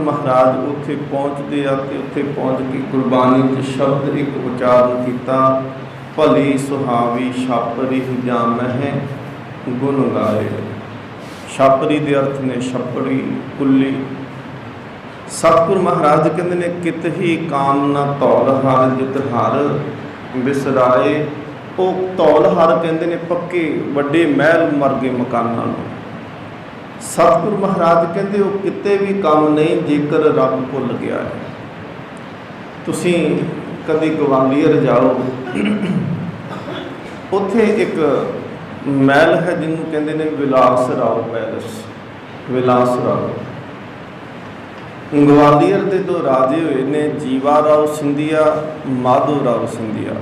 महाराज उत्थे पहुँचते आ ते उत्थे पहुँच के गुरबाणी च शब्द एक उचारण किया, भली सुहावी छापरी जामह गुण गाए। छापरी के अर्थ ने छपड़ी कुल्ली। सतगुरु महाराज कहते ने कित ही कामना धौल हर जित हर विसराए। वो धौल हर कहते ने पक्के वड्डे महल मरगे मकाना नूं। सतगुरु महाराज कहते वो किते भी काम नहीं जेकर रब भुल गया है। तुसीं कभी गवालीयर जाओ, उत्थे एक महल है जिन्होंने कहते हैं विलास राव पैलेस। विलास राव ग्वालियर के दो राजे हुए ने, जीवा राव सिंधिया, माधो राव सिंधिया।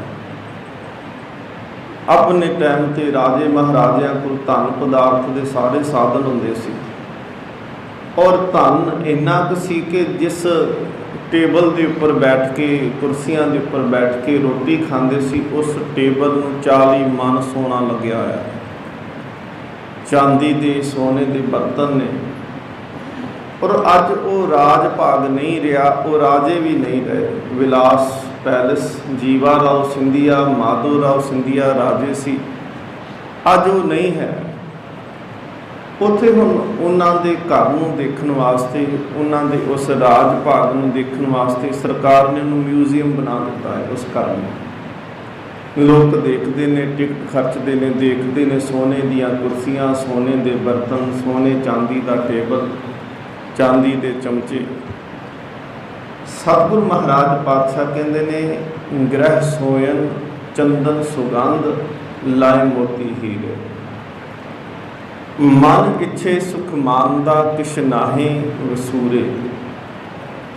अपने टाइम ते राजे महाराजिਆਂ को धन पदार्थ के सारे साधन होंदे सी और धन इन्ना क सी कि जिस टेबल के उपर बैठ के, कुर्सियां के उपर बैठ के रोटी खाते सी, उस टेबल नूं 40 मन सोना लग्या होया। चांदी के सोने के बर्तन ने। और अज वो राज भाग नहीं रहा, वो राजे भी नहीं रहे। विलास पैलेस जीवा राव सिंधिया, माधो राव सिंधिया राजे सी, अज वो नहीं है। उत्थे हुण उन्हां दे घर नूं देखण वास्ते, उन्हां दे उस राज भाग नूं देखण वास्ते सरकार ने उन्होंने म्यूजियम बना दिता है। उस घर में लोग देखते हैं, टिकट खर्चते हैं, देखते हैं। सोने दीयां कुर्सियां, सोने के बर्तन, सोने चांदी का टेबल, चांदी के चमचे। सतगुरु महाराज पातशाह कहते ने ग्रह सोयन चंदन सुगंध लाए मोती हीरे। मन इच्छे सुख मानदा किश नाहीं वसूरे,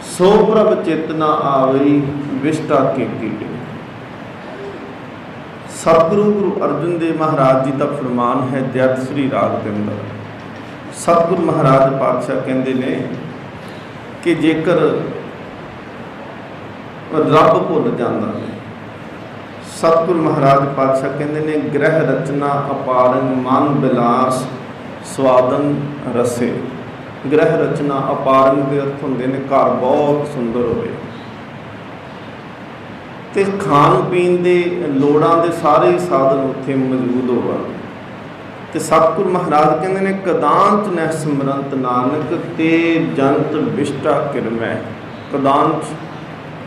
सो प्रभ चेतना आवई विष्टा के कीड़े। सतगुरु गुरु अर्जुन देव महाराज जी का फरमान है जैत श्री राग के अंदर। सतगुरु महाराज पातशाह कहते ने कि जेकर रब भुल जाता है, सतगुरु महाराज पातशाह कहते ने ग्रह रचना अपारंग मन बिलास स्वादन रसे। ग्रह रचना अपारंग के अर्थ होंगे ने घर बहुत सुंदर होवे ते खान पीन के लोड़ां दे सारे साधन उत्थे मौजूद होवन। ते सतगुरु महाराज कहते ने कदांच न सिमरंत नानक ते जंत विष्टा किरमै। कदांच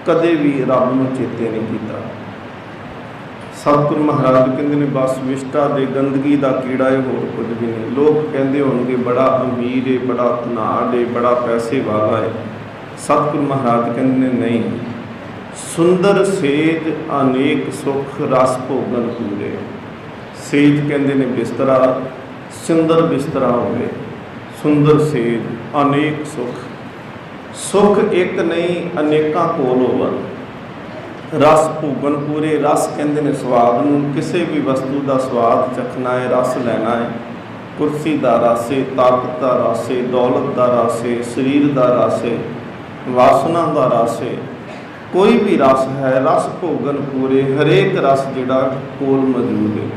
कदे भी रब नूं चेते नहीं किया। सतगुरु महाराज कहते ने बस विष्टा दे गंदगी का कीड़ा है, होर कुछ भी नहीं। लोग कहते होंगे बड़ा अमीर है, बड़ा धनाढ़ है, बड़ा पैसे वाला है। सतगुरु महाराज कहते ने नहीं, सुंदर सेज अनेक सुख रस भोगन पूरे। सेज कहते ने बिस्तरा, सुंदर बिस्तरा होवे, सुंदर सेज अनेक सुख। सुख एक नहीं अनेकों कोल होवन। रस भोगन पूरे। रस कहते ने स्वाद नूं, किसी भी वस्तु का स्वाद चखना है, रस लेना है। कुर्सी का रस है, ताकत का रस है, दौलत का रस है, शरीर का रस है, वासना का रस है, कोई भी रस है। रस भोगन पूरे, हरेक रस जिहड़ा कोल मौजूद है।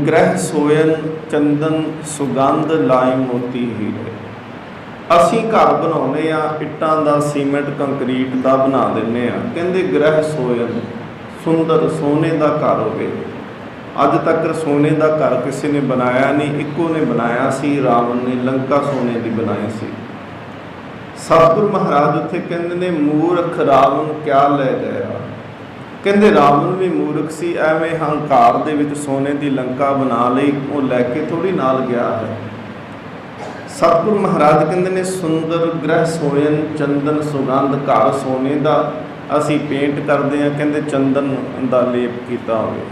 ग्रह सोयन चंदन सुगंध लाए मोती हीरे। असीं घर बनाने आ, इट्टां दा सीमेंट कंक्रीट का बना दिंदे आ। कहंदे ग्रह सोयन सुंदर सोने का घर होवे। अज तक सोने का घर किसी ने बनाया नहीं, इक्को ने बनाया सी, रावण ने लंका सोने की बनाई सी। सतगुरु महाराज उत्थे कहंदे ने मूर्ख रावण क्या ले गया। कहंदे रावण भी मूर्ख सी, एवें हंकार दे विच सोने की लंका बना लई, वो लैके थोड़ी नाल गया है। सतगुरु महाराज कहते ने सुंदर ग्रह सोयन चंदन सुगंध। घर सोने का असी पेंट करते हैं, कहते चंदन का लेप किया होवे।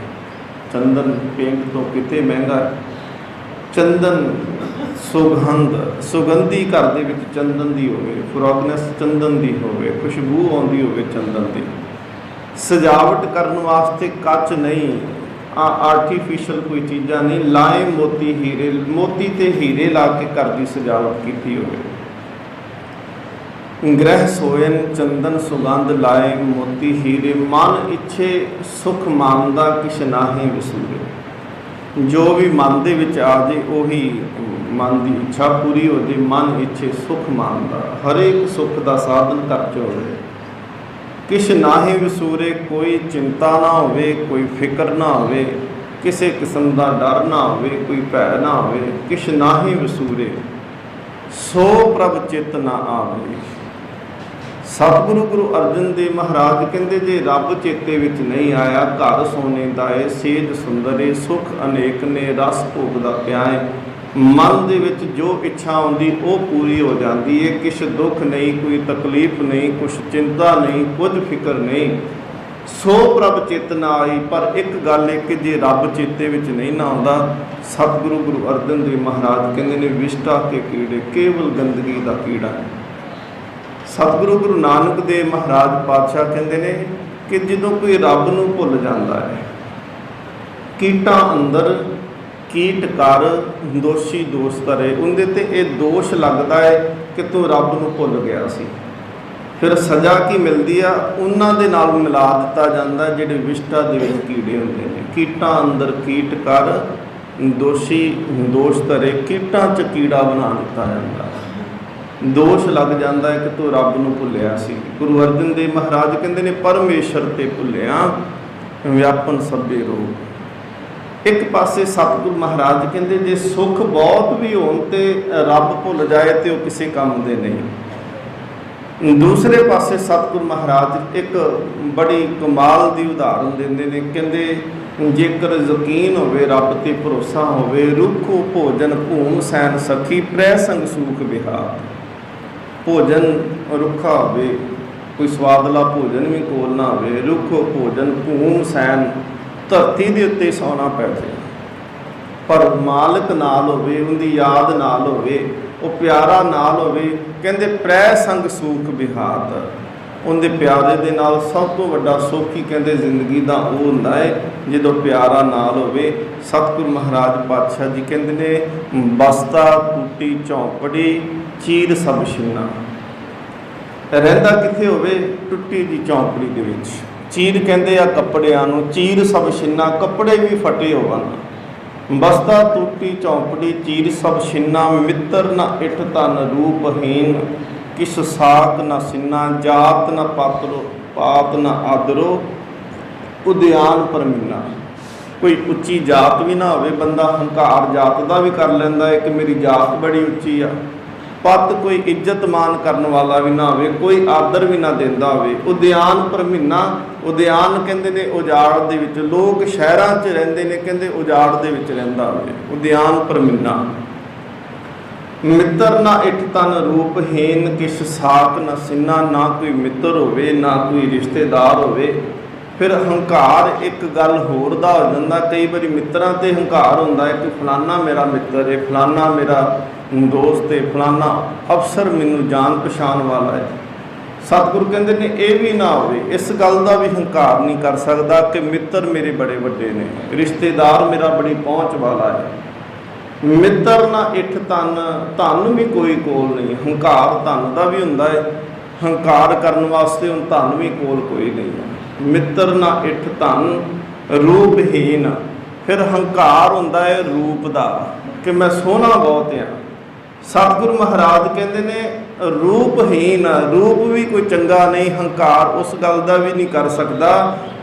चंदन पेंट तो कितने महंगा है। चंदन सुगंध, सुगंधी घर दे विच चंदन दी होवे, फ्रॉगनेस चंदन दी होवे, खुशबू आउंदी होवे चंदन दी। सजावट करने वास्ते कच नहीं, आर्टिफिशियल कोई चीज़ा नहीं। लाए मोती हीरे, मोती ते हीरे ला के घर की सजावट की होवे। ग्रह सोयन चंदन सुगंध लाए मोती हीरे। मन इच्छे सुख मानदा किश नाहीं वसूले। जो भी मन दे विच आ जाए उही मन की इच्छा पूरी हो जाए, मन इच्छे सुख मानदा, हरेक सुख का साधन कर होवे। किश नाहे विसूरे, कोई चिंता ना होवे, कोई फिक्र ना होवे, किसी किस्म का डर ना होवे, कोई भै ना होवे। किश नाहे विसूरे, सो प्रभ चित ना आवे। सतगुरु गुरु अर्जन देव महाराज कहते जे रब चेते विच नहीं आया, घर सोने का है, सेज सुंदर है, सुख अनेक ने, रस भोगदा पिया है। मन दे विच जो इच्छा आउंदी वो पूरी हो जाती है, किश दुख नहीं, कोई तकलीफ नहीं, कुछ चिंता नहीं, कुछ फिक्र नहीं। सो प्रभ चित ना आई। पर एक गल है कि जे रब चेते विच नहीं ना आउंदा, सतगुरु गुरु अर्जन देव महाराज कहते ने विष्टा के कीड़े, केवल गंदगी का कीड़ा है। सतगुरु गुरु नानक देव महाराज पातशाह कहते हैं कि जो कोई रब नूं भुल जाता है, कीटां अंदर कीट कर दोषी दोष करे, उनके ते ये दोष लगता है कि तू रब नूं भुल गया सी। फिर सज़ा की मिलती है, उन्हां दे नाल मिला दिता जाता जिहड़े विष्टा दे विच कीड़े हुंदे ने। कीटां अंदर कीट कर दोषी दोष करे, कीटां च कीड़ा बना दिता जाता, दोष लग जाता है कि तू रब नूं भुलिया सी। गुरु अर्जन देव महाराज कहते ने परमेश्वर ते भुलिया व्यापन सभे रोग। एक पासे सतगुरु महाराज कहते जे सुख बहुत भी होण ते रब भुल जाए तो वह किसी काम दे नहीं। दूसरे पासे सतगुरु महाराज एक बड़ी कमाल की उदाहरण देंदे ने, कहते जेकर यकीन होवे रब ते भरोसा होवे, रुखो भोजन भूम सैन सखी, प्रै संग सूख विहार। भोजन रुखा होवे, कोई स्वादला भोजन भी कोल ना होवे, रुखो भोजन भूम सैन, धरती के उत्ते सौना पै जाए, पर मालिक नाल होवे, उनकी याद नाल होवे, वो प्यारा नाल होवे। कहते प्रै संग सूख विहात, उनके प्यारे दे नाल सब तो वड्डा सुख ही कहते जिंदगी का वो हुंदा है जो प्यारा नाल होवे। सतगुरु महाराज पातशाह जी कहते ने बसता टूटी झौंपड़ी, चीर सब छिन्ना। रहिंदा किथे होवे? टुट्टी जी झौंपड़ी दे विच। चीर कहते आ कपड़ियां नूं, चीर सब छिन्ना, कपड़े भी फटे होवन। बसता टूटी झौंपड़ी, चीर सब छिन्ना, मित्र न इठ तन रूपहीन, किस साक न सिन्ना, जात न पातरो पात न आदरो, उद्यान परमीना। कोई उच्ची जात भी ना होवे, बंदा हंकार जात का भी कर लैंदा है कि मेरी जात बड़ी उच्ची आ। पत कोई इज्जत मान करने वाला भी ना होवे, कोई आदर भी ना देंदा होवे। उद्यान परमीना, उद्यान कहते ने उजाड़ दे विच, लोग शहरां च रहिंदे ने, कहते उजाड़ दे विच रहिंदा होवे, उद्यान परमीना। मित्र ना इठ तन रूपहीन, किस साक न सिन्ना, ना कोई मित्र होवे ना कोई रिश्तेदार होवे। फिर हंकार एक गल होर दा हो जांदा, कई बारी मित्रां ते हंकार हुंदा है कि फलाना मेरा मित्र है, फलाना मेरा दोस्त है, फलाना अफसर मैनूं जान पछाण वाला है। सतगुरु कहते ने यह भी ना होवे, इस गल का भी हंकार नहीं कर सकता कि मित्र मेरे बड़े वड्डे ने, रिश्तेदार मेरा बड़ी पहुँच वाला है। मित्र ना इठ तन, धन भी कोई कोल नहीं। हंकार धन का भी हुंदा है, हंकार करने वास्ते हुण धन भी कोल कोई नहीं है। मित्र ना इठ धन रूपहीन, फिर हंकार हुंदा है रूप का कि मैं सोहना बहुत हाँ। सतगुरु महाराज कहते ने रूपहीन, रूप भी कोई चंगा नहीं, हंकार उस गल का भी नहीं कर सकता।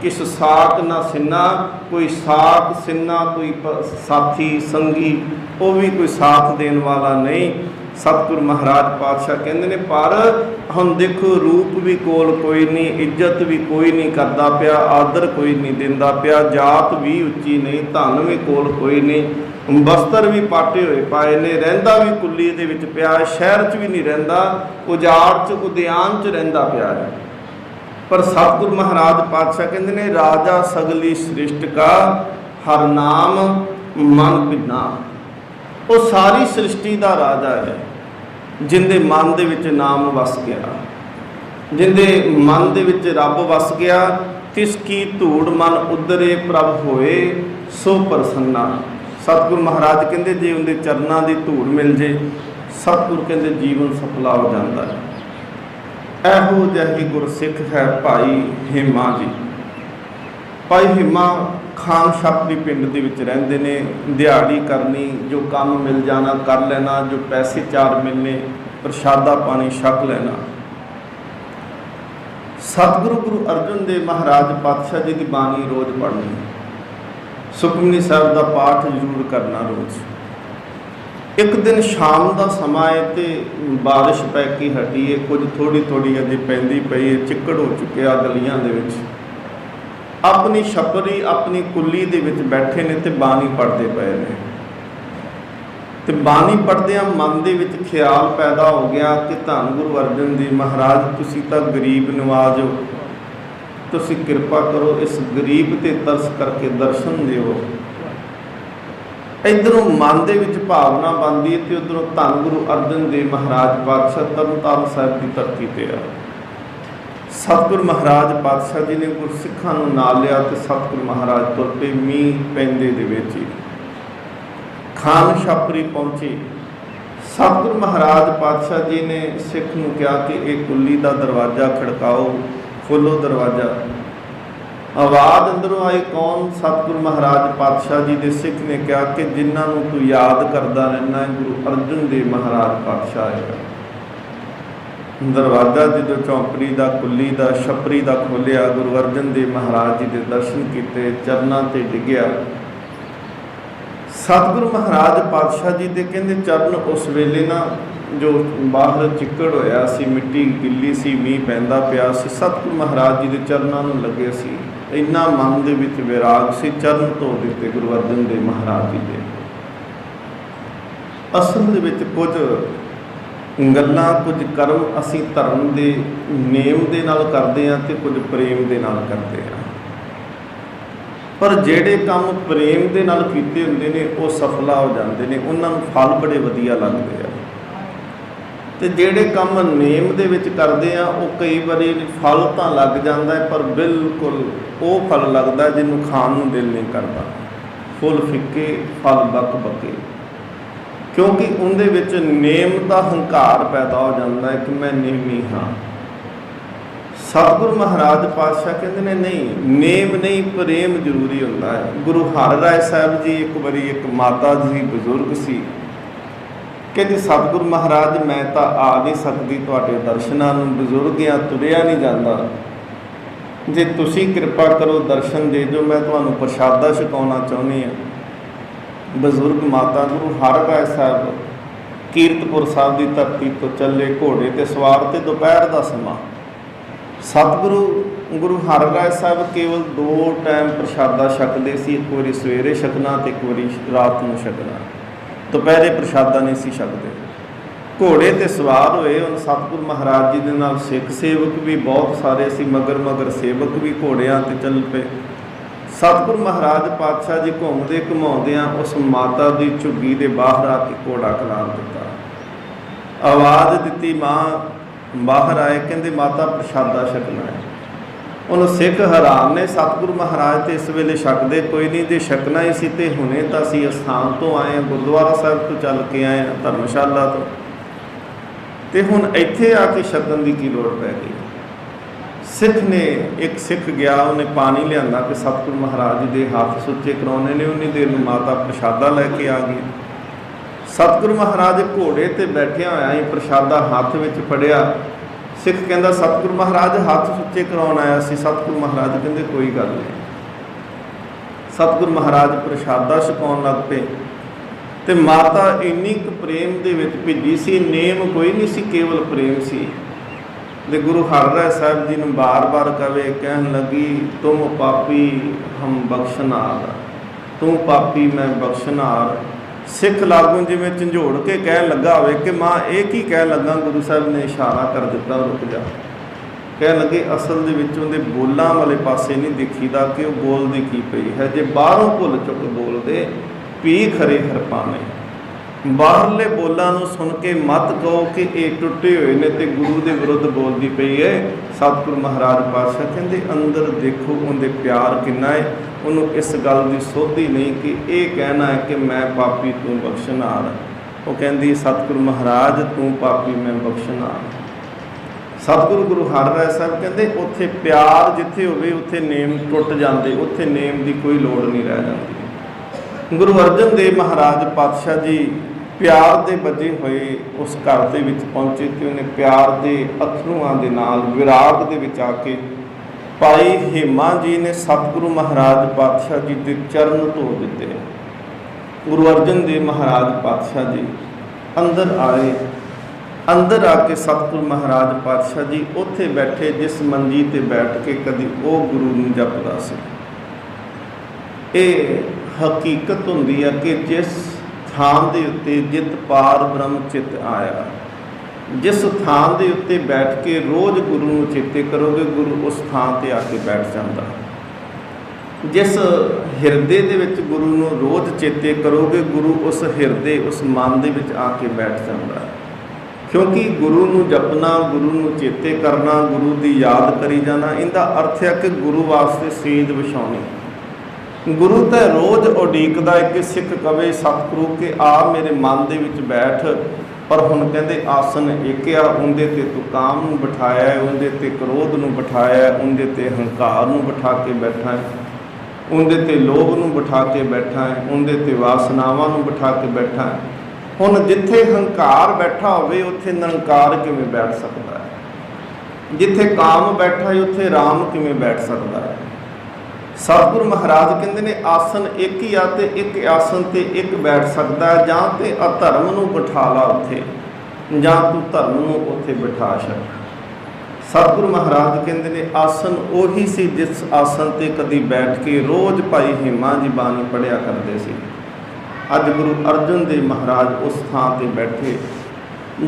किस साक ना सिन्ना, कोई साक सिन्ना, कोई साथी संगी वो भी कोई साथ देने वाला नहीं। सतगुरु महाराज पातशाह कहते ने पर हम देखो रूप भी कोल कोई नहीं, इज्जत भी कोई नहीं करता पिया, आदर कोई नहीं देंदा पिया, जात भी उच्ची नहीं, धन भी कोल कोई नहीं, बस्तर भी पाटे हुए पाए ने, रहिंदा भी कुल्ली दे विच पिया, शहर च भी नहीं रहिंदा, उजाड़ च उद्यान च रहिंदा पिया है। पर सतगुरु महाराज पातशाह कहते ने राजा सगली सृष्टि का हर नाम मन भिन्ना। वो सारी सृष्टि का राजा है जिंदे मन दे विच नाम वस गया, जिंदे मन दे विच रब वस गया। तिसकी धूड़ मन उदरे प्रभ होए सो प्रसन्ना। सतगुरु महाराज कहते जे उनके चरणों की धूड़ मिल जे, सतगुरु कहते जीवन सफला हो जाता है। एहो जही गुरसिख है भाई हेमा जी। भाई हेमा ਖਾਨ ਛਾਪਰੀ ਪਿੰਡ ਦੇ ਵਿੱਚ ਰਹਿੰਦੇ ਨੇ। ਦਿਹਾੜੀ ਕਰਨੀ, ਜੋ ਕੰਮ ਮਿਲ ਜਾਣਾ ਕਰ ਲੈਣਾ, ਜੋ ਪੈਸੇ ਚਾਰ ਮਿਲਣੇ ਪ੍ਰਸ਼ਾਦਾ ਪਾਣੀ ਛਕ ਲੈਣਾ। ਸਤਿਗੁਰੂ ਗੁਰੂ ਅਰਜਨ ਦੇਵ ਮਹਾਰਾਜ ਪਾਤਸ਼ਾਹ ਜੀ ਦੀ ਬਾਣੀ ਰੋਜ਼ ਪੜ੍ਹਨੀ, ਸੁਖਮਨੀ ਸਾਹਿਬ ਦਾ ਪਾਠ ਜ਼ਰੂਰ ਕਰਨਾ ਰੋਜ਼। ਇੱਕ ਦਿਨ ਸ਼ਾਮ ਦਾ ਸਮਾਂ ਹੈ ਤੇ ਬਾਰਿਸ਼ ਪੈ ਕੇ ਹਟੀ ਹੈ, ਕੁਝ ਥੋੜੀ ਅਜੇ ਪੈਂਦੀ ਪਈ ਹੈ, ਚਿੱਕੜ ਹੋ ਚੁੱਕਿਆ ਗਲੀਆਂ ਦੇ ਵਿੱਚ। ਆਪਣੀ ਛਪਰੀ ਆਪਣੀ ਕੁੱਲੀ ਦੇ ਵਿੱਚ ਬੈਠੇ ਨੇ ਤੇ ਬਾਣੀ ਪੜ੍ਹਦੇ ਪਏ ਨੇ। ਤੇ ਬਾਣੀ ਪੜ੍ਹਦਿਆਂ ਮਨ ਦੇ ਵਿੱਚ ਖਿਆਲ ਪੈਦਾ ਹੋ ਗਿਆ ਕਿ ਧੰਨ ਗੁਰੂ ਅਰਜਨ ਦੇਵ ਮਹਾਰਾਜ ਤੁਸੀਂ ਤਾਂ ਗਰੀਬ ਨਵਾਜ਼ ਹੋ, ਤੁਸੀਂ ਕਿਰਪਾ ਕਰੋ ਇਸ ਗਰੀਬ ਤੇ ਤਰਸ ਕਰਕੇ ਦਰਸ਼ਨ ਦਿਓ। ਇੱਧਰੋਂ ਮਨ ਦੇ ਵਿੱਚ ਭਾਵਨਾ ਬਣਦੀ ਹੈ ਤੇ ਉੱਧਰੋਂ ਧੰਨ ਗੁਰੂ ਅਰਜਨ ਦੇਵ ਮਹਾਰਾਜ ਪਾਤਸ਼ਾਹ ਤਰਨਤਾਰਨ ਸਾਹਿਬ ਦੀ ਧਰਤੀ ਤੇ ਆ। ਸਤਿਗੁਰੂ ਮਹਾਰਾਜ ਪਾਤਸ਼ਾਹ ਜੀ ਨੇ ਗੁਰਸਿੱਖਾਂ ਨੂੰ ਨਾਲ ਲਿਆ ਤੇ ਸਤਿਗੁਰੂ ਮਹਾਰਾਜ ਤੁਰ ਪਏ ਮੀਂਹ ਪੈਂਦੇ ਦੇ ਵਿੱਚ ਹੀ। ਖਾਨ ਛਾਪਰੀ ਪਹੁੰਚੇ। ਸਤਿਗੁਰੂ ਮਹਾਰਾਜ ਪਾਤਸ਼ਾਹ ਜੀ ਨੇ ਸਿੱਖ ਨੂੰ ਕਿਹਾ ਕਿ ਇਹ ਕੁੱਲੀ ਦਾ ਦਰਵਾਜ਼ਾ ਖੜਕਾਓ, ਖੋਲ੍ਹੋ ਦਰਵਾਜ਼ਾ। ਆਵਾਜ਼ ਅੰਦਰੋਂ ਆਈ, ਕੌਣ? ਸਤਿਗੁਰੂ ਮਹਾਰਾਜ ਪਾਤਸ਼ਾਹ ਜੀ ਦੇ ਸਿੱਖ ਨੇ ਕਿਹਾ ਕਿ ਜਿਨ੍ਹਾਂ ਨੂੰ ਤੂੰ ਯਾਦ ਕਰਦਾ ਰਹਿਣਾ ਗੁਰੂ ਅਰਜਨ ਦੇਵ ਮਹਾਰਾਜ ਪਾਤਸ਼ਾਹ ਹੈ। ਦਰਵਾਜ਼ਾ ਜਦੋਂ ਚੌਂਪੜੀ ਦਾ, ਕੁੱਲੀ ਦਾ, ਛਪਰੀ ਦਾ ਖੋਲ੍ਹਿਆ, ਗੁਰੂ ਅਰਜਨ ਦੇਵ ਮਹਾਰਾਜ ਜੀ ਦੇ ਦਰਸ਼ਨ ਕੀਤੇ, ਚਰਨਾਂ ਤੇ ਡਿੱਗਿਆ। ਸਤਿਗੁਰੂ ਮਹਾਰਾਜ ਪਾਤਸ਼ਾਹ ਜੀ ਦੇ ਕਹਿੰਦੇ ਚਰਨ ਉਸ ਵੇਲੇ ਨਾ ਜੋ ਬਾਹਰ ਚਿੱਕੜ ਹੋਇਆ ਸੀ, ਮਿੱਟੀ ਗਿੱਲੀ ਸੀ, ਮੀਂਹ ਪੈਂਦਾ ਪਿਆ ਸੀ, ਸਤਿਗੁਰੂ ਮਹਾਰਾਜ ਜੀ ਦੇ ਚਰਨਾਂ ਨੂੰ ਲੱਗੇ ਸੀ। ਇੰਨਾ ਮਨ ਦੇ ਵਿੱਚ ਵਿਰਾਗ ਸੀ, ਚਰਨ ਧੋ ਦਿੱਤੇ ਗੁਰੂ ਅਰਜਨ ਦੇਵ ਮਹਾਰਾਜ ਜੀ ਦੇ। ਅਸਲ ਦੇ ਵਿੱਚ ਕੁਝ ਗੱਲਾਂ, ਕੁਝ ਕਰਮ ਅਸੀਂ ਧਰਮ ਦੇ ਨੇਮ ਦੇ ਨਾਲ ਕਰਦੇ ਹਾਂ ਤੇ ਕੁਝ ਪ੍ਰੇਮ ਦੇ ਨਾਲ ਕਰਦੇ ਹਾਂ। ਪਰ ਜਿਹੜੇ ਕੰਮ ਪ੍ਰੇਮ ਦੇ ਨਾਲ ਕੀਤੇ ਹੁੰਦੇ ਨੇ ਉਹ ਸਫਲਾ ਹੋ ਜਾਂਦੇ ਨੇ, ਉਹਨਾਂ ਨੂੰ ਫਲ ਬੜੇ ਵਧੀਆ ਲੱਗਦੇ ਆ। ਤੇ ਜਿਹੜੇ ਕੰਮ ਨੇਮ ਦੇ ਵਿੱਚ ਕਰਦੇ ਆ ਉਹ ਕਈ ਵਾਰੀ ਫਲ ਤਾਂ ਲੱਗ ਜਾਂਦਾ ਹੈ ਪਰ ਬਿਲਕੁਲ ਉਹ ਫਲ ਲੱਗਦਾ ਜਿਹਨੂੰ ਖਾਣ ਨੂੰ ਦਿਲ ਨਹੀਂ ਕਰਦਾ। ਫੁੱਲ ਫਿੱਕੇ, ਫਲ ਬੱਕ ਬੱਕੇ, ਕਿਉਂਕਿ ਉਹਦੇ ਵਿੱਚ ਨੇਮ ਦਾ ਹੰਕਾਰ ਪੈਦਾ ਹੋ ਜਾਂਦਾ ਹੈ ਕਿ ਮੈਂ ਨੇਮੀ ਹਾਂ। ਸਤਿਗੁਰੂ ਮਹਾਰਾਜ ਪਾਤਸ਼ਾਹ ਕਹਿੰਦੇ ਨੇ ਨਹੀਂ, ਨੇਮ ਨਹੀਂ ਪ੍ਰੇਮ ਜ਼ਰੂਰੀ ਹੁੰਦਾ ਹੈ। ਗੁਰੂ ਹਰਿਰਾਏ ਸਾਹਿਬ ਜੀ ਇੱਕ ਵਾਰੀ ਇੱਕ ਮਾਤਾ ਜੀ ਬਜ਼ੁਰਗ ਸੀ, ਕਹਿੰਦੀ ਸਤਿਗੁਰੂ ਮਹਾਰਾਜ ਮੈਂ ਤਾਂ ਆ ਨਹੀਂ ਸਕਦੀ ਤੁਹਾਡੇ ਦਰਸ਼ਨਾਂ ਨੂੰ, ਬਜ਼ੁਰਗਿਆਂ ਤੁਰਿਆ ਨਹੀਂ ਜਾਂਦਾ, ਜੇ ਤੁਸੀਂ ਕਿਰਪਾ ਕਰੋ ਦਰਸ਼ਨ ਦੇ ਦਿਓ, ਮੈਂ ਤੁਹਾਨੂੰ ਪ੍ਰਸ਼ਾਦਾ ਛਕਾਉਣਾ ਚਾਹੁੰਦੀ ਹਾਂ। ਬਜ਼ੁਰਗ ਮਾਤਾ ਗੁਰੂ ਹਰਿਰਾਏ ਸਾਹਿਬ ਕੀਰਤਪੁਰ ਸਾਹਿਬ ਦੀ ਧਰਤੀ ਤੋਂ ਚੱਲੇ ਘੋੜੇ ਤੇ ਸਵਾਰ ਤੇ ਦੁਪਹਿਰ ਦਾ ਸਮਾਂ। ਸਤਿਗੁਰੂ ਗੁਰੂ ਹਰਿਰਾਏ ਸਾਹਿਬ ਕੇਵਲ 2 ਟਾਈਮ ਪ੍ਰਸ਼ਾਦਾ ਛਕਦੇ ਸੀ, ਇੱਕ ਵਾਰੀ ਸਵੇਰੇ ਛਕਣਾ ਤੇ ਇੱਕ ਵਾਰੀ ਰਾਤ ਨੂੰ ਛਕਣਾ। ਦੁਪਹਿਰੇ ਪ੍ਰਸ਼ਾਦਾ ਨਹੀਂ ਸੀ ਛਕਦੇ। ਘੋੜੇ ਤੇ ਸਵਾਰ ਹੋਏ। ਹੁਣ ਸਤਿਗੁਰੂ ਮਹਾਰਾਜ ਜੀ ਦੇ ਨਾਲ ਸਿੱਖ ਸੇਵਕ ਵੀ ਬਹੁਤ ਸਾਰੇ ਸੀ, ਮਗਰ ਸੇਵਕ ਵੀ ਘੋੜਿਆਂ ਤੇ ਚੱਲ ਪਏ। ਸਤਿਗੁਰੂ ਮਹਾਰਾਜ ਪਾਤਸ਼ਾਹ ਜੀ ਘੁੰਮਦੇ ਘੁਮਾਉਂਦਿਆਂ ਉਸ ਮਾਤਾ ਦੀ ਝੁੱਗੀ ਦੇ ਬਾਹਰ ਆ ਕੇ ਘੋੜਾ ਖਲਾਰ ਦਿੱਤਾ। ਆਵਾਜ਼ ਦਿੱਤੀ, ਮਾਂ ਬਾਹਰ ਆਏ। ਕਹਿੰਦੇ ਮਾਤਾ ਪ੍ਰਸ਼ਾਦਾ ਛਕਣਾ ਹੈ। ਉਹਨੂੰ ਸਿੱਖ ਹੈਰਾਨ ਨੇ, ਸਤਿਗੁਰੂ ਮਹਾਰਾਜ ਤੇ ਇਸ ਵੇਲੇ ਛਕਦੇ ਕੋਈ ਨਹੀਂ, ਜੇ ਛਕਣਾ ਹੀ ਸੀ ਤੇ ਹੁਣੇ ਤਾਂ ਅਸੀਂ ਅਸਥਾਨ ਤੋਂ ਆਏ ਹਾਂ, ਗੁਰਦੁਆਰਾ ਸਾਹਿਬ ਤੋਂ ਚੱਲ ਕੇ ਆਏ ਹਾਂ, ਧਰਮਸ਼ਾਲਾ ਤੋਂ, ਤੇ ਹੁਣ ਇੱਥੇ ਆ ਕੇ ਛਕਣ ਦੀ ਕੀ ਲੋੜ ਪੈ ਗਈ। ਸਿੱਖ ਨੇ, ਇੱਕ ਸਿੱਖ ਗਿਆ, ਉਹਨੇ ਪਾਣੀ ਲਿਆਂਦਾ ਕਿ ਸਤਿਗੁਰੂ ਮਹਾਰਾਜ ਜੀ ਦੇ ਹੱਥ ਸੁੱਚੇ ਕਰਾਉਣੇ ਨੇ। ਉਨੀ ਦੇਰ ਨੂੰ ਮਾਤਾ ਪ੍ਰਸ਼ਾਦਾ ਲੈ ਕੇ ਆ ਗਈ। ਸਤਿਗੁਰੂ ਮਹਾਰਾਜ ਘੋੜੇ ਤੇ ਬੈਠਿਆ ਹੋਇਆ ਹੀ ਪ੍ਰਸ਼ਾਦਾ ਹੱਥ ਵਿੱਚ ਫੜਿਆ। ਸਿੱਖ ਕਹਿੰਦਾ ਸਤਿਗੁਰੂ ਮਹਾਰਾਜ ਹੱਥ ਸੁੱਚੇ ਕਰਾਉਣ ਆਇਆ ਸੀ। ਸਤਿਗੁਰੂ ਮਹਾਰਾਜ ਕਹਿੰਦੇ ਕੋਈ ਗੱਲ ਨਹੀਂ। ਸਤਿਗੁਰੂ ਮਹਾਰਾਜ ਪ੍ਰਸ਼ਾਦਾ ਛਕਾਉਣ ਲੱਗ ਪਏ ਤੇ ਮਾਤਾ ਇੰਨੀ ਕੁ ਪ੍ਰੇਮ ਦੇ ਵਿੱਚ ਭਿੱਜੀ ਸੀ, ਨੇਮ ਕੋਈ ਨਹੀਂ ਸੀ, ਕੇਵਲ ਪ੍ਰੇਮ ਸੀ। ਤੇ ਗੁਰੂ ਹਰਿਰਾਏ ਸਾਹਿਬ ਜੀ ਨੂੰ ਬਾਰ-ਬਾਰ ਕਵੇ, ਕਹਿਣ ਲੱਗੀ ਤੁਮ ਪਾਪੀ ਹਮ ਬਖਸ਼ਨਾਰ, ਤੂੰ ਪਾਪੀ ਮੈਂ ਬਖਸ਼ਨਾਰ। ਸਿੱਖ ਲਾਗੂ ਜਿਵੇਂ ਝੰਜੋੜ ਕੇ ਕਹਿਣ ਲੱਗਾ ਹੋਵੇ ਕਿ ਮਾਂ ਇਹ ਕੀ ਕਹਿਣ ਲੱਗਾ। ਗੁਰੂ ਸਾਹਿਬ ਨੇ ਇਸ਼ਾਰਾ ਕਰ ਦਿੱਤਾ, ਰੁਕ ਜਾ। ਕਹਿਣ ਲੱਗੇ ਅਸਲ ਦੇ ਵਿੱਚ ਉਹਦੇ ਬੋਲਾਂ ਵਾਲੇ ਪਾਸੇ ਨਹੀਂ ਦੇਖੀਦਾ ਕਿ ਉਹ ਬੋਲਦੀ ਕੀ ਪਈ ਹੈ। ਜੇ ਬਾਹਰੋਂ ਭੁੱਲ ਚੁੱਕ ਬੋਲਦੇ ਪੀ ਖਰੇ ਹਰਪਾਵੇਂ, ਬਾਹਰਲੇ ਬੋਲਾਂ ਨੂੰ ਸੁਣ ਕੇ ਮਤ ਕਹੋ ਕਿ ਇਹ ਟੁੱਟੇ ਹੋਏ ਨੇ ਤੇ ਗੁਰੂ ਦੇ ਵਿਰੁੱਧ ਬੋਲਦੀ ਪਈ ਹੈ। ਸਤਿਗੁਰੂ ਮਹਾਰਾਜ ਪਾਤਸ਼ਾਹ ਕਹਿੰਦੇ ਅੰਦਰ ਦੇਖੋ ਉਹਦੇ ਪਿਆਰ ਕਿੰਨਾ ਹੈ। ਉਹਨੂੰ ਇਸ ਗੱਲ ਦੀ ਸੋਧੀ ਨਹੀਂ ਕਿ ਇਹ ਕਹਿਣਾ ਹੈ ਕਿ ਮੈਂ ਪਾਪੀ ਤੂੰ ਬਖਸ਼ਨਾਰ। ਉਹ ਕਹਿੰਦੀ ਸਤਿਗੁਰੂ ਮਹਾਰਾਜ ਤੂੰ ਪਾਪੀ ਮੈਂ ਬਖਸ਼ਨਾਰ। सतगुरु गुरु हरराय साहब कहते उत्थे प्यार जिथे होवे उत्थे नेम टुट जाते, उत्थे नेम की कोई लोड़ नहीं रह जाती। गुरु अर्जन देव महाराज पातशाह जी प्यार दे बजे हुए उस घर दे विच पहुंचे तो उन्हें प्यार के अथरूआं दे नाल विराग दे विच आके भाई हेमा जी ने सतगुरु महाराज पातशाह जी के चरण धो दिते। गुरु अर्जन देव महाराज पातशाह जी अंदर आए, अंदर आके सतगुरु महाराज पातशाह जी उत्थे बैठे जिस मंजी ते बैठ के कभी वो गुरु नूं जपदा सी। ये हकीकत हुंदी है कि जिस थान दे उत्ते जित पार ब्रह्म चित आया, जिस थान दे उत्ते बैठ के रोज़ गुरु नूं चेते करोगे गुरु उस थान ते आके बैठ जाता। जिस हिरदे दे विच गुरु नूं रोज़ चेते करोगे गुरु उस हिरदे उस मन दे विच आके बैठ जाता। क्योंकि गुरु नूं जपना, गुरु नूं चेते करना, गुरु की याद करी जाना, इनका अर्थ है कि गुरु वास्ते सेंध विछाउणी। गुरु तो रोज़ उडीकदा है कि सिख कवे सतगुरु के आ मेरे मन दे विच बैठ, पर हुण कहंदे आसन एक आ, उहदे ते तू काम नूं बिठाया है, उहदे ते क्रोध नूं बिठाया है, उहदे ते हंकार नूं बिठा के बैठा है, उहदे ते लोभ नूं बिठा के बैठा है, उहदे ते वासनावां नूं बिठा के बैठा है। हुण जिथे हंकार बैठा होवे उत्थे निरंकार किवें बैठ सकता है, जिथे काम बैठा है उत्थे राम किवें बैठ सकता है। सतगुरु महाराज कहते ने आसन एक ही आ ते एक आसन ते एक बैठ सकता है, जां ते अधर्म नूं बिठा ला उत्थे, जां तू धर्म नूं उत्थे बिठा छड। सतगुरु महाराज कहते ने आसन उही सी जिस आसन ते कदी बैठ के रोज़ भाई हेमा जी बाणी पढ़िया करते सी। अज गुरु अर्जन देव महाराज उस थां ते बैठे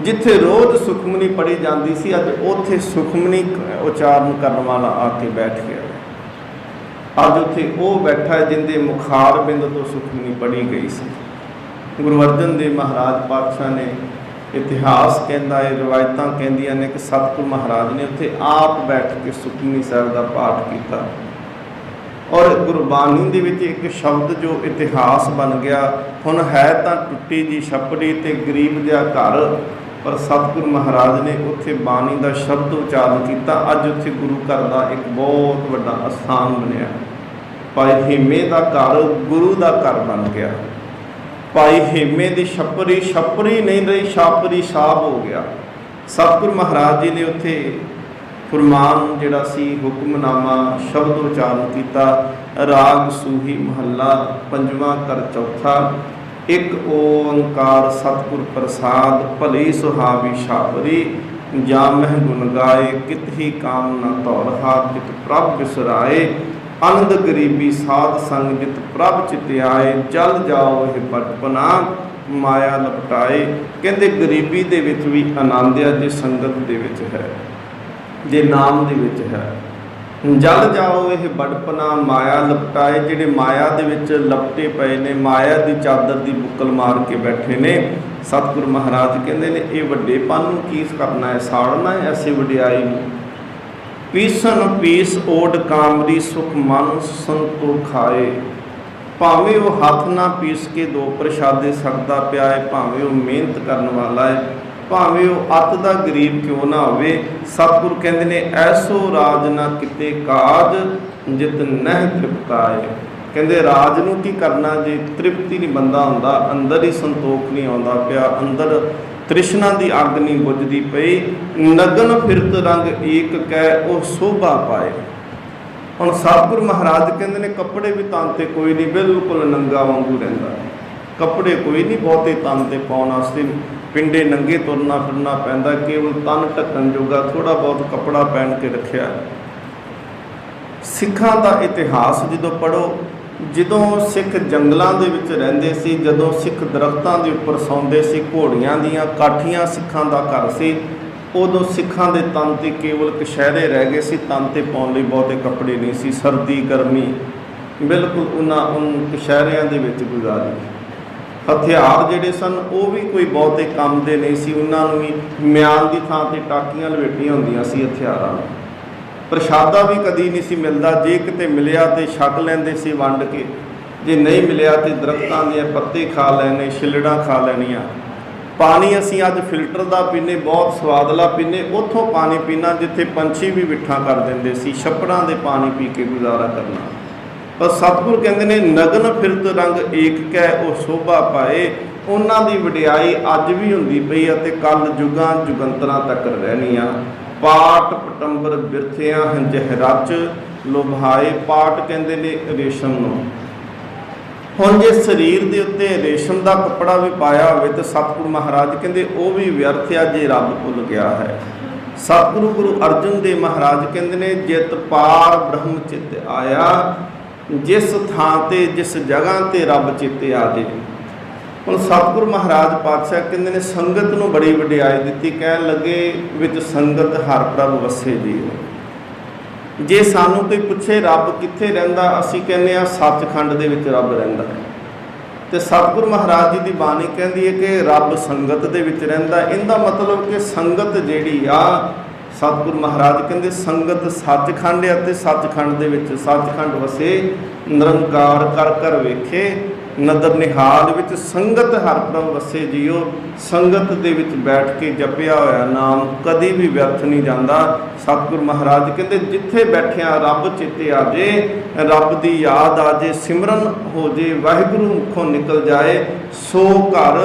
जिथे रोज़ सुखमनी पढ़ी जाती सी, अज उत्थे सुखमनी उचारण करने वाला आके बैठ गया। अज उत्थे वो बैठा है जिंदे मुखार बिंद तो सुखमनी पढ़ी गई सी। गुरु अर्जन देव महाराज पातशाह ने इतिहास कहता है, रिवायत कहदियां ने कि सतगुरु महाराज ने उत्थे आप बैठ के सुखमनी साहिब का पाठ किया। और गुरबाणी दे विच एक शब्द जो इतिहास बन गया, हुण है तां टुट्टी जी छपड़ी ते गरीब जिहा घर, पर सतगुरु महाराज ने उत्थे बाणी का शब्द उचारण किया। अज उत्थे गुरु घर का एक बहुत वड्डा अस्थान बनिया। भाई हेमे का घर गुरु का घर बन गया। भाई हेमे की छपरी छपरी नहीं रही, छापरी साहब हो गया। सतगुरु महाराज जी ने उत्थे फुरमान जिहड़ा सी हुक्मनामा शब्द उचारण किया। राग सूही महला पंजवां कर चौथा, एक ओंकार सतगुर प्रसाद भली सुहावी छापरी, जामह गुण गाए कित ही काम न तौरहा, जित प्रभ बिसराए आनंद गरीबी साध संग, जित प्रभ चित आए जल जाओ हे बचपना माया लपटाए। कहते गरीबी दे विच भी आनंद है जे संगत दे विच है, जे नाम दे विच है। जल जाओ यह बड़पना माया लपटाए, जिहड़े माया दे विच लपटे पए ने, माया की चादर की बुक्कल मार के बैठे ने। सतगुरु महाराज कहते ने ये वड्डेपन नूं की करना है, साड़ना है ऐसे वड्याई नूं। पीसन पीस ओड कामरी सुख मन संतो खाए, भावें वो हाथ ना पीस के दो प्रशादे सकदा पिया है, भावें वो मेहनत करने वाला है, भावें वो अत दा गरीब क्यों ना होवे। सतगुरु कहते ने ऐसो राज ना किते काज, जित नह तृप्ताए। कहते राज नूं की करना जे तृप्ति नहीं बंदा हुंदा, अंदर ही संतोख नहीं आउंदा पिया, अंदर तृष्णा की अग नहीं बुझदी पई। नगन फिरत रंग एक कै वो शोभा पाए। हुण सतगुरु महाराज कहते ने कपड़े भी तन ते कोई नहीं, बिल्कुल नंगा वांगू रहिंदा, कपड़े कोई नहीं बहुते तन ते पाउण वास्ते, पिंडे नंगे तुरना फिरना पैंदा, केवल तन ढकण जोगा थोड़ा बहुत कपड़ा पहन के रखिया। सिखां दा इतिहास जदों पढ़ो, जदों सिख जंगलों के विच रहिंदे सी, जदों सिख दरख्तां दे उपर सौंदे सी, घोड़ियां दीयां काठियां सिखां दा घर सी, उदों सिखां दे तन ते केवल कशहरे रह गए सी, तन ते पाउण लई बहुते कपड़े नहीं सी। सर्दी गर्मी बिल्कुल उन कशहरियां दे विच गुजारी। हथियार जिहड़े सन वो भी कोई बहुते काम दे नहीं सी, उन्होंने भी म्यान की थां ते टाकियां लपेटियां हुंदियां सी हथियारां नाल। प्रशादा भी कदी नहीं सी मिलता, जे किते मिलिया तो छक लैंदे सी वंड के, जे नहीं मिलिया तो दरख्तां दे पत्ते खा लैने, छिलड़ां खा लैनियां। पानी असीं अज फिल्टर का पीने, बहुत स्वादला पीने, उतों पानी पीना जिथे पंछी भी विठा कर देंदे सी, छप्पड़ां दे पानी पी के गुजारा करना। पर सतगुर कहते हैं नगन फिरत रंग एक कै वो शोभा पाए। उन्हां दी वडियाई अज भी हुंदी पई अते कल जुगां जुगंतरां तक रहनी आ। पाट पटंबर बिरथियां हंजह रच लुभाए। पाट कहते ने रेशम नूं। हुण जे शरीर के उत्ते रेशम का कपड़ा भी पाया होवे तो सतगुरु महाराज कहते वो भी व्यर्थ आ जे रब भुल गया है। सतगुरु गुरु अर्जन देव महाराज कहते ने जित पार ब्रह्म चित आया, जिस थां ते जिस जगह ते रब चित्ते आ जाए। हुण सतगुरु महाराज पातशाह कहते ने संगत नूं बड़ी वडियाई दित्ती, कहण लगे विच संगत हर प्रभ वसे जी। जे सानू कोई पुछे रब कित्थे रहिंदा, असीं कहने आ सचखंड दे विच रब रहिंदा है। ते सतगुरु महाराज जी की बाणी कहती है कि रब संगत दे विच रहिंदा। इहदा मतलब कि संगत जिहड़ी आ, सतगुरु महाराज कहते संगत सचखंड है ते सचखंड दे विच सचखंड वसे निरंकार कर कर वेखे नदर निहाल विच संगत हर प्रभ वसे जियो। संगत दे विच बैठ के जपिया होया नाम कदी भी व्यर्थ नहीं जाता। सतगुरु महाराज कहते जिथे बैठिया रब चेते आ जे, रब की याद आ जे, सिमरन हो जे, वाहिगुरू मुखों निकल जाए, सो घर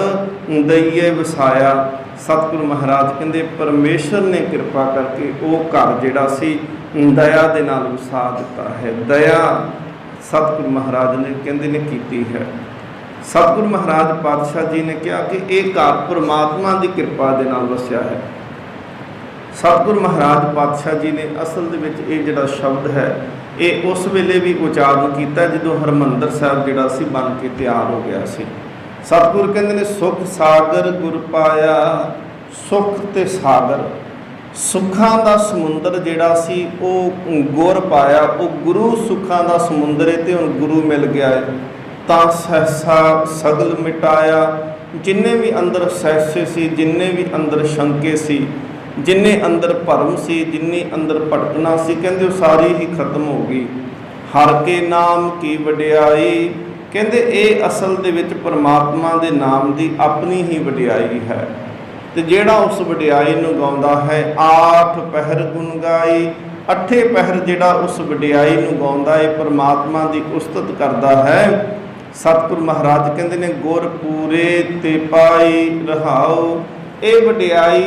दईए वसाया। सतगुरु महाराज कहते परमेश्वर ने कृपा करके वो घर जिहड़ा सी दया दे नाल वसा दिता है। दया सतगुरु महाराज ने कहते ने कीती है। सतगुरु महाराज पातशाह जी ने कहा कि एक घर परमात्मा की कृपा दे नाल वसिया है। सतगुरु महाराज पातशाह जी ने असल दे विच ये जिहड़ा शब्द है ये उस वेले भी उचारण किया जदों हरमंदर साहिब जिहड़ा सी बन के तैयार हो गया सी। सतगुरु कहते ने सुख सागर गुर पाया। सुख ते सागर, सुखां दा समुंदर जिहड़ा सी वो गुर पाया। वो गुरु सुखां दा समुंदर है ते हुण गुरु मिल गया है तां सहसा सगल मिटाया। जिन्ने भी अंदर सहसे सी, जिन्ने भी अंदर शंके सी, जिन्ने अंदर भरम सी, जिन्नी अंदर भटकना सी, कहंदे वो सारी ही खत्म हो गई। हर के नाम की वडियाई, कहंदे ये असल दे विच परमात्मा दे नाम दी अपनी ही वडियाई है। ते जेड़ा उस वडियाई नूं गाउंदा है, आठ पहर गुण गाई। अठे पहर जेड़ा उस वडियाई नूं गाउंदा है, परमात्मा दी उस्तत करदा है। सतगुरु महाराज कहते ने गुर पूरे ते पाई रहाओ। ये वडियाई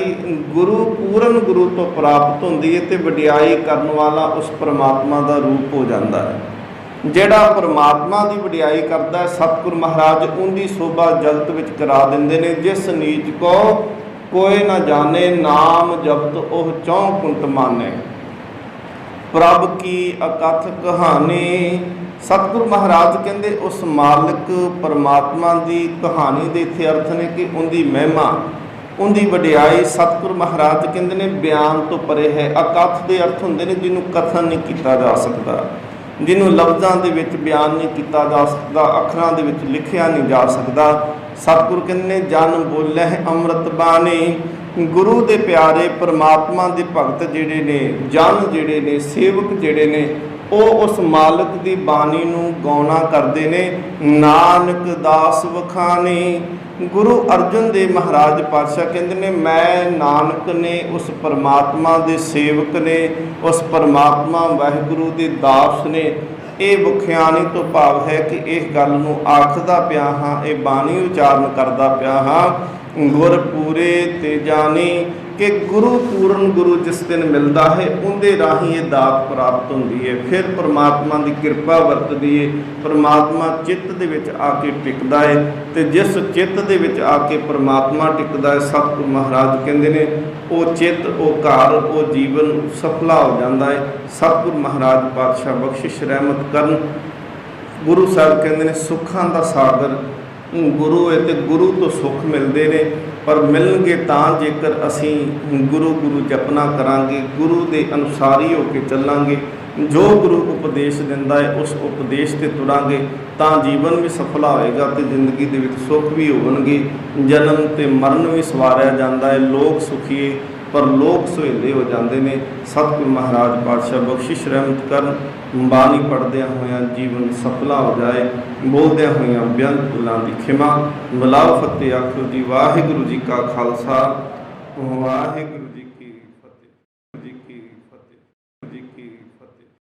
गुरु पूरन गुरु तो प्राप्त होंदी है ते वडियाई करन वाला उस परमात्मा का रूप हो जाता है। जेड़ा परमात्मा की वडियाई करता है सतगुरु महाराज उनकी शोभा जगत विच करा देंदे ने। जिस नीच को कोई न जाने, नाम जपत ओह चौं कुंट माने। प्रभ की अकथ कहानी। सतगुरु महाराज कहते उस मालिक परमात्मा की कहानी के इत्थे अर्थ ने कि उनकी महिमा, उनकी वडियाई। सतगुरु महाराज कहते ने बयान तो परे है। अकथ के अर्थ होंदे ने जिन्हों कथन नहीं किया जा सकता, जिन्हों लफ्ज़ों के विच बयान नहीं किया जा सकता, अखरां दे विच लिखिया नहीं जा सकता। सतगुरु कहते ने जन बोले अमृत बाणी। गुरु दे प्यारे परमात्मा दे भगत जिहड़े ने, जन जिहड़े ने, सेवक जिहड़े ने, वो उस मालिक की बाणी नूं गौना करते ने। नानक दास वखानी। गुरु अर्जन देव महाराज पातशाह कहते ने मैं नानक ने, उस परमात्मा दे सेवक ने, उस परमात्मा वाहिगुरू दे दास ने। ये वखियानी तो भाव है कि इस गल नूं आखदा पिया हाँ, ये बाणी उचारण करदा पिया हाँ। गुर पूरे ते जानी कि गुरु पूर्ण गुरु जिस दिन मिलता है उनके राही ये दात प्राप्त होती है। फिर परमात्मा की कृपा वरतदी है, परमात्मा चित्त दे विच आके टिकदा है। तो जिस चित्त दे विच आके परमात्मा टिकदा है, सतगुरु महाराज कहते हैं वो चित्त, वो घर, वो जीवन सफला हो जाता है। सतगुरु महाराज पातशाह बख्शिश रहमत करन। गुरु साहब कहते हैं सुखां दा सागर गुरु है तो गुरु तो सुख मिलते हैं, पर मिलणगे तां जेकर असीं गुरु गुरु जपना करांगे, गुरु के अनुसारी होकर चलांगे। जो गुरु उपदेश दिंदा है उस उपदेश से तुरांगे तां जीवन भी सफला होएगा तो जिंदगी दे विच सुख भी होणगे। जन्म ते मरण भी सवारिया जाता है। लोक सुखीए पर लोग सुहेले हो जाते हैं। सतगुरु महाराज पातशाह बख्शिश रहमत करन। बाणी पढ़द्या होया जीवन सफला हो जाए, बोलद्या होया बेअंत भुलां दी खिमा। मिलाओ फतेह आखो जी। वाहिगुरू जी का खालसा वाहिगुरू